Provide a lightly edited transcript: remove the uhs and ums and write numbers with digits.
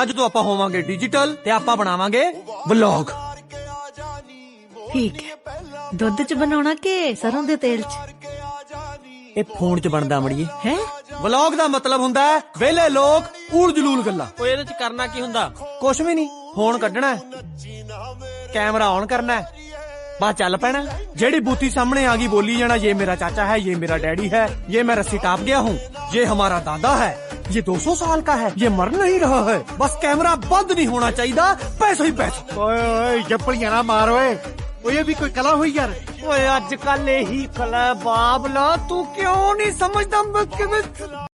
ਅੱਜ ਤੋਂ ਆਪਾਂ ਹੋਵਾਂਗੇ ਡਿਜੀਟਲ ਤੇ ਆਪਾਂ ਬਣਾਵਾਂਗੇ ਵਲੌਗ। ਠੀਕ ਹੈ। ਦੁੱਧ ਚ ਬਣਾਉਣਾ ਕਿ ਸਰੋਂ ਦੇ ਤੇਲ ਚ? ਇਹ ਫੋਨ ਚ ਬਣਦਾ ਮੜੀਏ। ਹੈ ਵਲੌਗ ਦਾ ਮਤਲਬ ਹੁੰਦਾ ਹੈ ਵਿਹਲੇ ਲੋਕ ਊੜ ਜਲੂਲ ਗੱਲਾਂ। ਓਏ ਇਹਦੇ ਚ ਕਰਨਾ ਕੀ ਹੁੰਦਾ? ਕੁਛ ਵੀ ਨਹੀਂ, ਫੋਨ ਕੱਢਣਾ ਹੈ, ਕੈਮਰਾ ਔਨ ਕਰਨਾ है, बस चल पैना। जेड़ी बूथी सामने आ गई बोली जाना, ये मेरा चाचा है, ये मेरा डैडी है, ये मैं रस्सी टाप गया हूँ, ये हमारा दादा है, ये 200 साल का है, ये मर नहीं रहा है। बस कैमरा बंद नहीं होना चाहिए, पैसे ही पैसे। ओए जप्पड़ियां ना मार ओए, ये भी कोई कला हुई यार। ओए अजकल यही कला बाबला, तू क्यों नहीं समझदा?